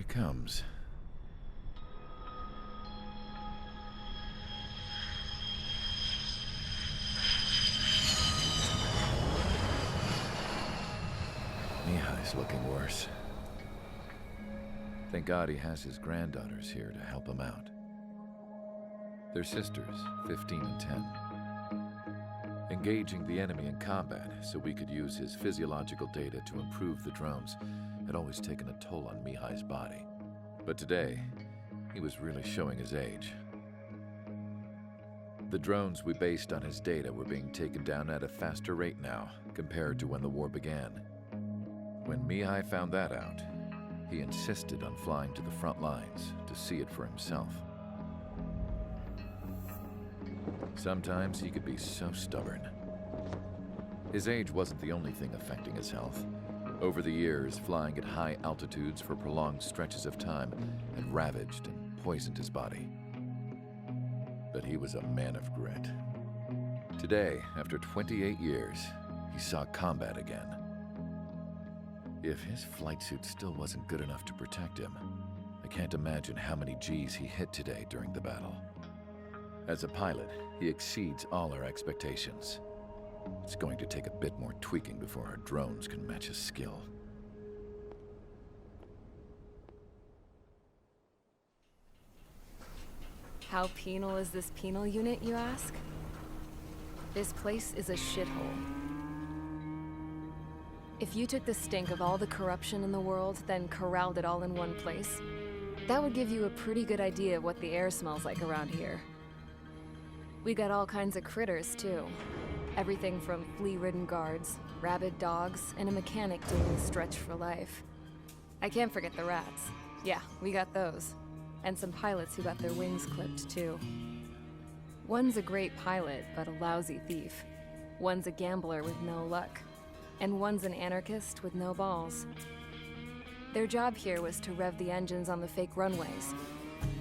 he comes. Mihai's looking worse. Thank God he has his granddaughters here to help him out. They're sisters, 15 and 10. Engaging the enemy in combat so we could use his physiological data to improve the drones had always taken a toll on Mihai's body. But today, he was really showing his age. The drones we based on his data were being taken down at a faster rate now compared to when the war began. When Mihai found that out, he insisted on flying to the front lines to see it for himself. Sometimes he could be so stubborn. His age wasn't the only thing affecting his health. Over the years, flying at high altitudes for prolonged stretches of time had ravaged and poisoned his body. But he was a man of grit. Today, after 28 years, he saw combat again. If his flight suit still wasn't good enough to protect him, I can't imagine how many Gs he hit today during the battle. As a pilot, he exceeds all our expectations. It's going to take a bit more tweaking before our drones can match his skill. How penal is this penal unit, you ask? This place is a shithole. If you took the stink of all the corruption in the world, then corralled it all in one place, that would give you a pretty good idea of what the air smells like around here. We got all kinds of critters, too. Everything from flea-ridden guards, rabid dogs, and a mechanic doing the stretch for life. I can't forget the rats. Yeah, we got those. And some pilots who got their wings clipped, too. One's a great pilot, but a lousy thief. One's a gambler with no luck. And one's an anarchist with no balls. Their job here was to rev the engines on the fake runways.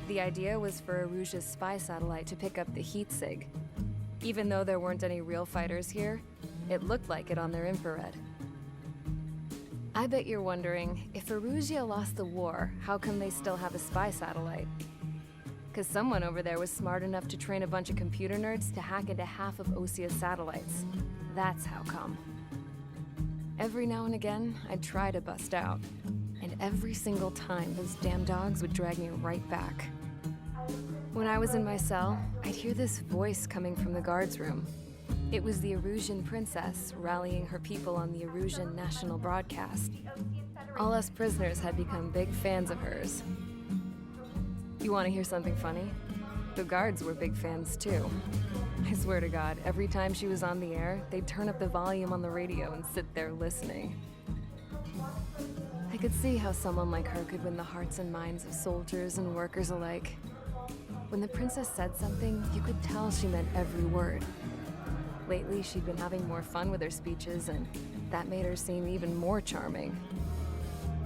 The idea was for Erusia's spy satellite to pick up the heat sig. Even though there weren't any real fighters here, it looked like it on their infrared. I bet you're wondering, if Erusia lost the war, how come they still have a spy satellite? 'Cause someone over there was smart enough to train a bunch of computer nerds to hack into half of Osia's satellites. That's how come. Every now and again, I'd try to bust out. And every single time, those damn dogs would drag me right back. When I was in my cell, I'd hear this voice coming from the guards room. It was the Erusian princess rallying her people on the Erusian national broadcast. All us prisoners had become big fans of hers. You want to hear something funny? The guards were big fans too. I swear to God, every time she was on the air, they'd turn up the volume on the radio and sit there listening. I could see how someone like her could win the hearts and minds of soldiers and workers alike. When the princess said something, you could tell she meant every word. Lately, she'd been having more fun with her speeches, and that made her seem even more charming.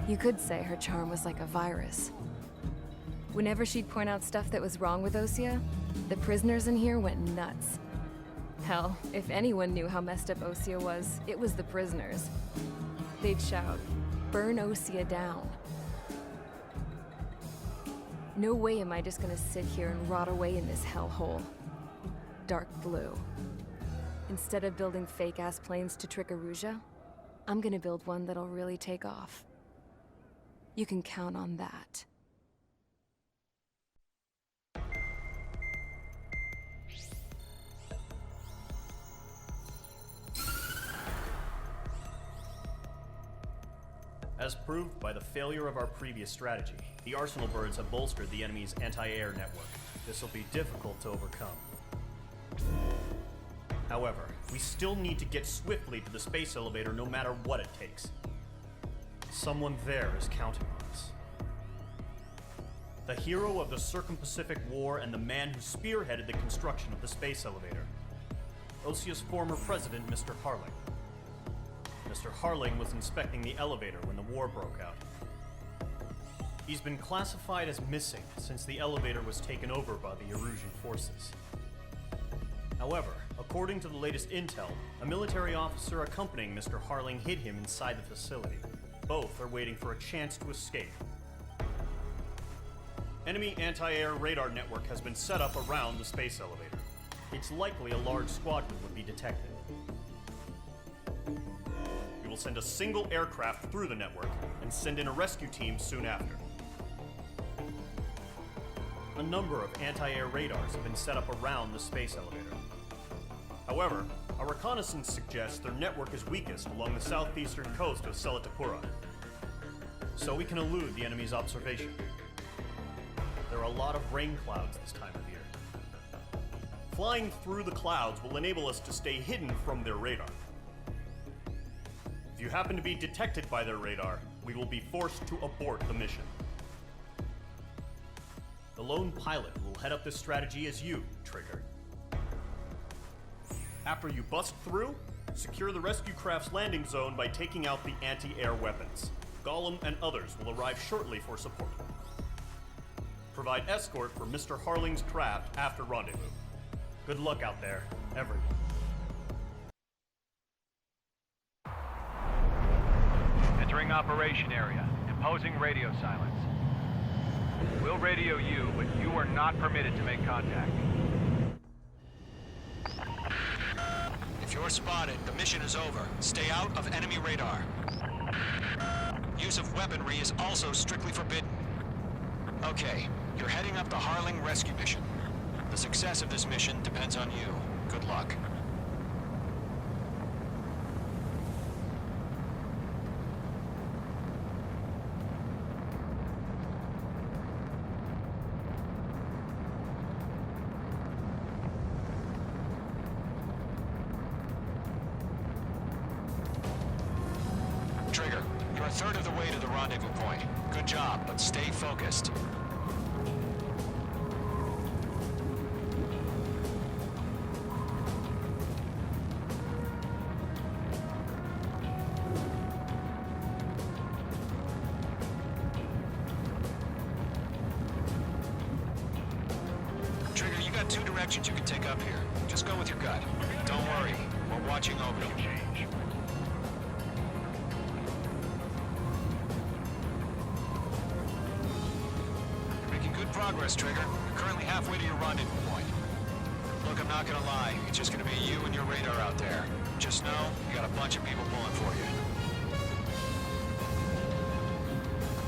You could say her charm was like a virus. Whenever she'd point out stuff that was wrong with Osia, the prisoners in here went nuts. Hell, if anyone knew how messed up Osia was, it was the prisoners. They'd shout, "Burn Osia down." No way am I just gonna sit here and rot away in this hellhole. Dark blue. Instead of building fake-ass planes to trick Erusia, I'm gonna build one that'll really take off. You can count on that. As proved by the failure of our previous strategy, the Arsenal birds have bolstered the enemy's anti-air network. This will be difficult to overcome. However, we still need to get swiftly to the space elevator no matter what it takes. Someone there is counting on us. The hero of the Circum-Pacific War and the man who spearheaded the construction of the space elevator. Osia's former president, Mr. Harling. Mr. Harling was inspecting the elevator when the war broke out. He's been classified as missing since the elevator was taken over by the Erusian forces. However, according to the latest intel, a military officer accompanying Mr. Harling hid him inside the facility. Both are waiting for a chance to escape. Enemy anti-air radar network has been set up around the space elevator. It's likely a large squadron would be detected. We will send a single aircraft through the network and send in a rescue team soon after. A number of anti-air radars have been set up around the space elevator. However, our reconnaissance suggests their network is weakest along the southeastern coast of Selatapura, so we can elude the enemy's observation. There are a lot of rain clouds this time of year. Flying through the clouds will enable us to stay hidden from their radar. If you happen to be detected by their radar, we will be forced to abort the mission. The lone pilot who will head up this strategy is you, Trigger. After you bust through, secure the rescue craft's landing zone by taking out the anti-air weapons. Gollum and others will arrive shortly for support. Provide escort for Mr. Harling's craft after rendezvous. Good luck out there, everyone. Entering operation area. Imposing radio silence. We'll radio you, but you are not permitted to make contact. If you're spotted, the mission is over. Stay out of enemy radar. Use of weaponry is also strictly forbidden. Okay, you're heading up the Harling rescue mission. The success of this mission depends on you. Good luck. Trigger, you're a third of the way to the rendezvous point. Good job, but stay focused. Trigger, you got two directions you can take up here. Just go with your gut. Don't worry, we're watching over you. Progress, Trigger. You're currently halfway to your rendezvous point. Look, I'm not gonna lie. It's just gonna be you and your radar out there. Just know, you got a bunch of people pulling for you.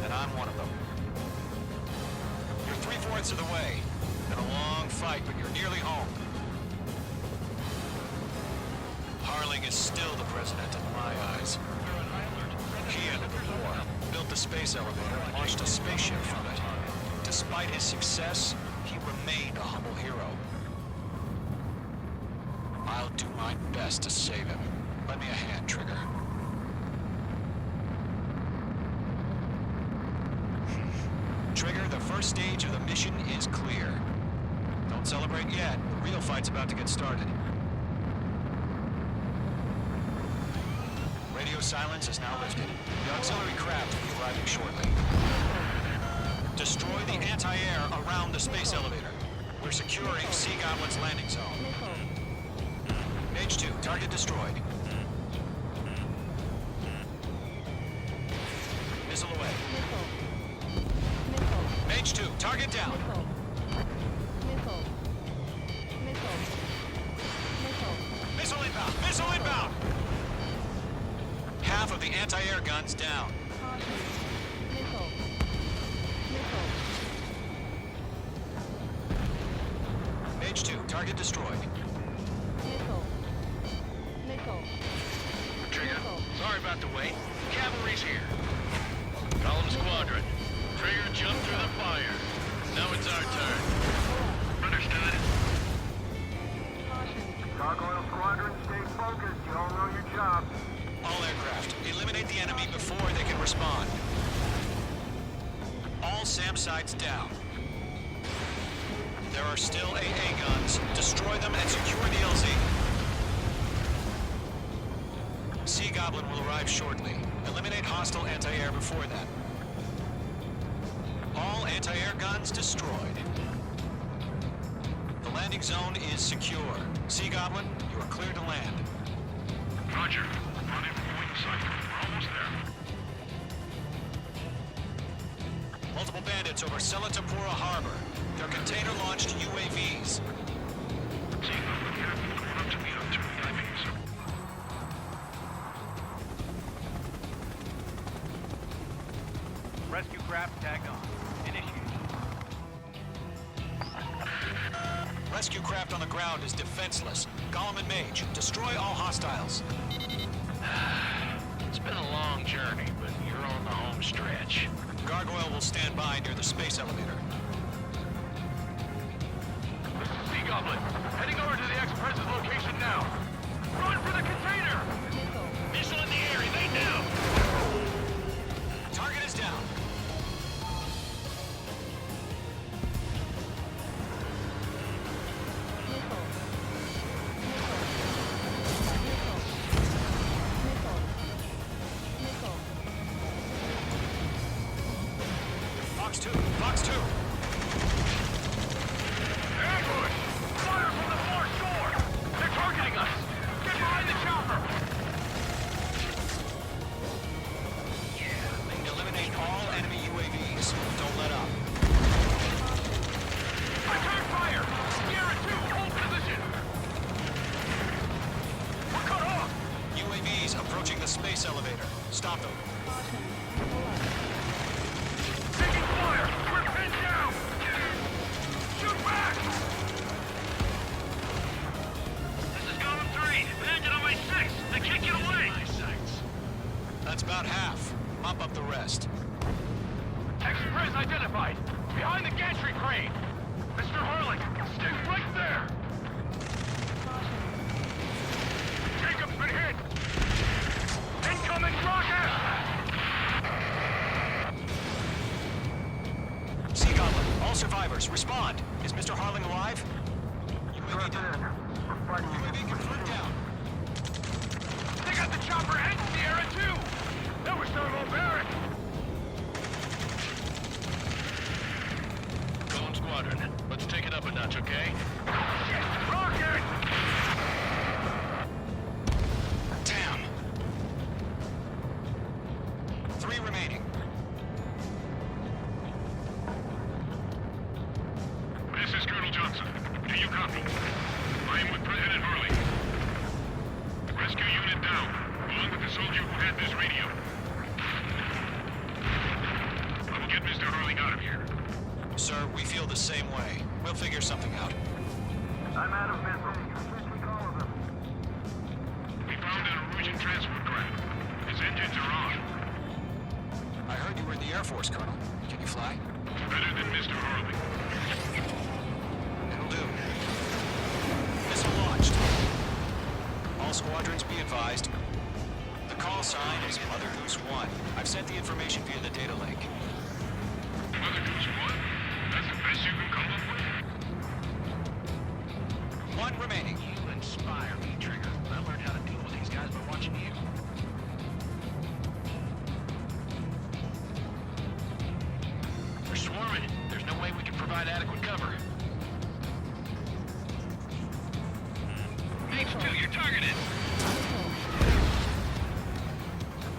And I'm one of them. You're 3/4 of the way. Been a long fight, but you're nearly home. Harling is still the president in my eyes. He ended the war, built the space elevator, and launched a spaceship from it. Despite his success, he remained a humble hero. I'll do my best to save him. Lend me a hand, Trigger. Trigger, the first stage of the mission is clear. Don't celebrate yet. The real fight's about to get started. Radio silence is now lifted. The auxiliary craft will be arriving shortly. Destroy the anti-air around the space elevator. We're securing Sea Goblin's landing zone. Mage 2, target destroyed. Missile away. Mage 2, target down. Missile inbound! Missile inbound! Half of the anti-air guns down. Mage 2, target destroyed. Trigger, sorry about the wait. Cavalry's here. Column Squadron. Trigger jumped through the fire. Now it's our turn. Understood. Gargoyle Squadron, stay focused. You all know your job. All aircraft, eliminate the enemy before they can respond. All SAM sites down. There are still AA guns. Destroy them and secure the LZ. Sea Goblin will arrive shortly. Eliminate hostile anti-air before that. All anti-air guns destroyed. The landing zone is secure. Sea Goblin, you are clear to land. Roger. Running point site. We're almost there. Multiple bandits bandits over Selatapura Harbor. They're container-launched UAVs. Rescue craft tagged on. Initiate. Rescue craft on the ground is defenseless. Gollum and Mage, destroy all hostiles. It's been a long journey, but you're on the home stretch. Gargoyle will stand by near the space elevator. Sea Goblin, heading over to the Express's location now. Run for the container! Missile in the air, evade now! Target is down. Fox 2, Fox 2. Ambush! Fire from the far shore! They're targeting us! Get behind the chopper! Eliminate all enemy UAVs. Don't let up. Return fire! Sierra 2, hold position! We're cut off! UAVs approaching the space elevator. Stop them. Taking fire! We're pinned down! Shoot back! This is Gollum 3. Landed on my 6. They can't get away! My sights. That's about half. Mop up the rest. Express identified! Behind the gantry crane! Mr. Harling, stay right there! Jacob's been hit! Incoming rocket! Sea Goblin, all survivors, respond. Is Mr. Harling alive? Drop UAV down. in. We're fighting UAV confirmed down. They got the chopper and Sierra too! That was thermobaric! Golem Squadron, let's take it up a notch, okay? Shit! Rocket! Damn. 3 remaining. This is Colonel Johnson. Do you copy? I am with President Harley. Rescue unit down, along with the soldier who had this radio. I will get Mr. Harley out of here. Sir, we feel the same way. We'll figure something out. I'm out of missiles. Quickly call of them. We found an Norwegian transport craft. His engines are on. I heard you were in the Air Force, Colonel. Can you fly? Better than Mr. Harley. It'll do. Missile launched. All squadrons be advised. The call sign is Mother Goose 1. I've sent the information via the data link. Mother Goose 1? That's the best you can come up with? 1 remaining. You inspire me, Trigger. I learned how to deal with these guys by watching you. They're swarming. There's no way we can provide adequate cover. H2, you're targeted.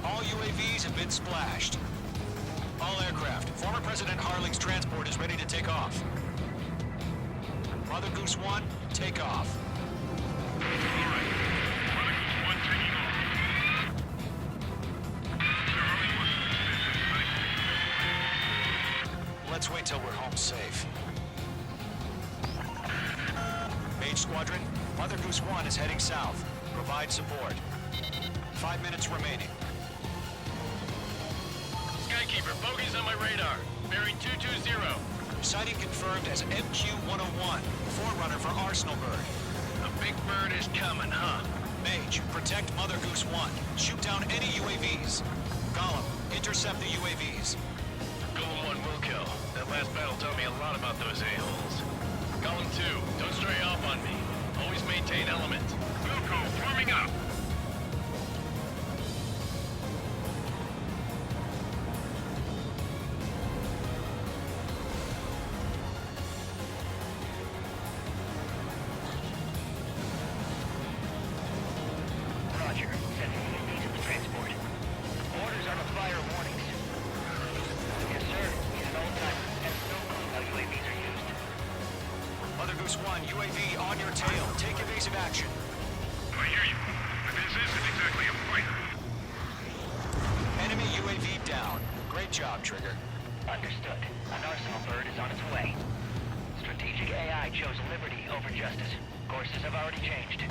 All UAVs have been splashed. All aircraft. Former President Harling's transport is ready to take off. Mother Goose 1, take off. All right. Mother Goose 1 taking off. Mr. Harley wants to visit. Let's wait till we're home safe. Mage Squadron, Mother Goose 1 is heading south. Provide support. 5 minutes remaining. Skykeeper, bogeys on my radar. Bearing 220. Sighting confirmed as MQ-101, forerunner for Arsenal Bird. The big bird is coming, huh? Mage, protect Mother Goose 1. Shoot down any UAVs. Gollum, intercept the UAVs. Golem 1 will kill. That last battle taught me a lot about those a-holes. Golem 2, don't stray off on me. Always maintain element. Wilco, forming up. Roger. These are the transport. Orders are to fire warnings. Yes, sir. He's an old-timer. UAV on your tail. Take evasive action. I hear you, but this isn't exactly a fighter. Enemy UAV down. Great job, Trigger. Understood. An arsenal bird is on its way. Strategic AI chose liberty over justice. Courses have already changed.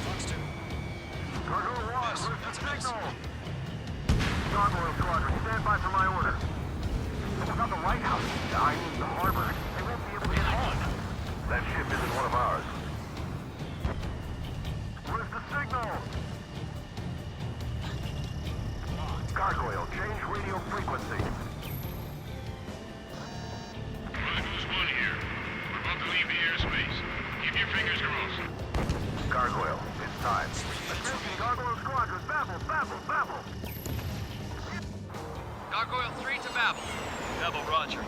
Fox 2. Cargo 1, Miss. where's the That's a miss. signal? Gargoyle Squadron, stand by for my order. It's not the lighthouse. I mean the harbor. They won't be able to get on. That ship isn't one of ours. Where's the signal? Gargoyle, change radio frequency. Mother Goose 1 here. We're about to leave the airspace. Keep your fingers crossed. Gargoyle, it's time. Attention, Gargoyle Squadron, babble. Gargoyle 3 to Babel. Babel, roger.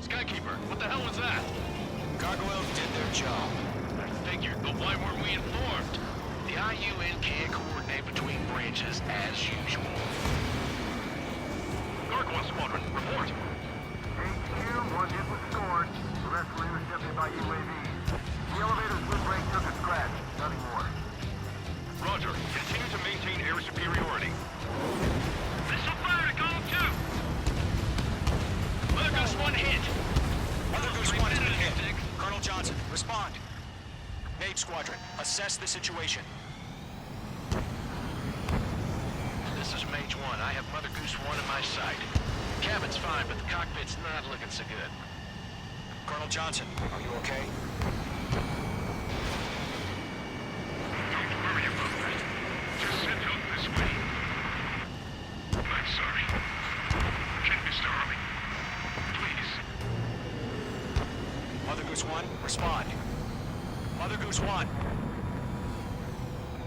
Skykeeper, what the hell was that? Gargoyle did their job. I figured, but why weren't we informed? The IUN can't coordinate between branches as usual. Gargoyle Squadron, report. HQ, one hit was scored. The rest were intercepted by UAVs. The elevator's wind brake took a scratch. Nothing more. Roger. Continue to maintain air superiority. Missile fire to Golem 2! Mother Goose 1 hit. Mother Goose 1 has been hit. Colonel Johnson, respond. Mage Squadron, assess the situation. This is Mage 1. I have Mother Goose 1 in my sight. Cabin's fine, but the cockpit's not looking so good. Colonel Johnson, are you okay? Don't worry about that. Just send out this way. I'm sorry. Can Mr. Harling? Please. Mother Goose 1, respond. Mother Goose 1.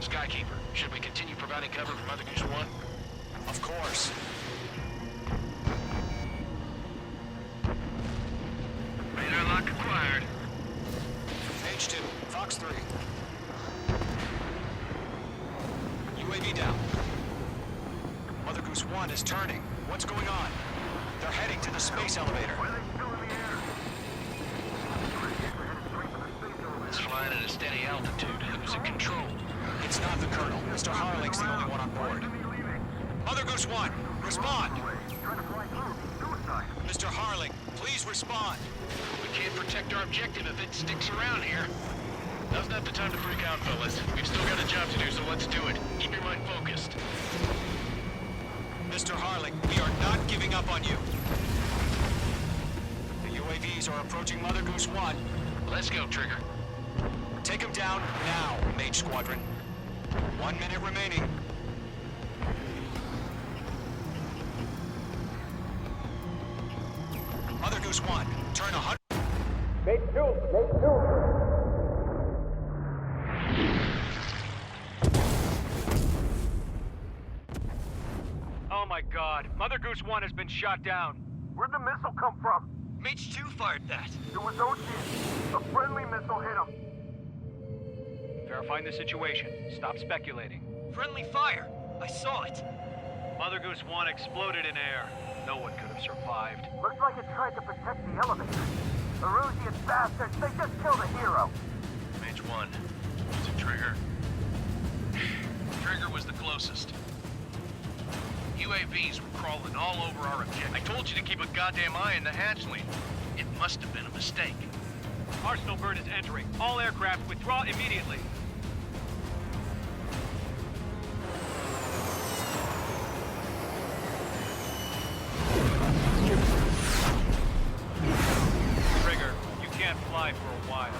Skykeeper, should we continue providing cover for Mother Goose 1? Of course. Radar lock acquired. Mage 2, Fox 3. UAV down. Mother Goose 1 is turning. What's going on? They're heading to the space elevator. Why are they still in the air? It's flying at a steady altitude. Who's in control? It's not the Colonel. Mr. Harling's the only one on board. Mother Goose 1, respond. Trying to fly through. Suicide. Mr. Harling, please respond. We can't protect our objective if it sticks around here. Now's not the time to freak out, fellas. We've still got a job to do, so let's do it. Keep your mind focused. Mr. Harling, we are not giving up on you. The UAVs are approaching Mother Goose 1. Let's go, Trigger. Take him down now, Mage Squadron. 1 minute remaining. Mother Goose 1, turn 100. Oh my god. Mother Goose 1 has been shot down. Where'd the missile come from? Mage 2 fired that. It was Ocean. A friendly missile hit him. Verifying the situation. Stop speculating. Friendly fire. I saw it. Mother Goose 1 exploded in air. No one could have survived. Looks like it tried to protect the elevator. The Erusian bastards, they just killed a hero. Mage 1. Was it Trigger? Trigger was the closest. UAVs were crawling all over our objective. I told you to keep a goddamn eye on the hatchling. It must have been a mistake. Arsenal bird is entering. All aircraft withdraw immediately. Trigger, you can't fly for a while.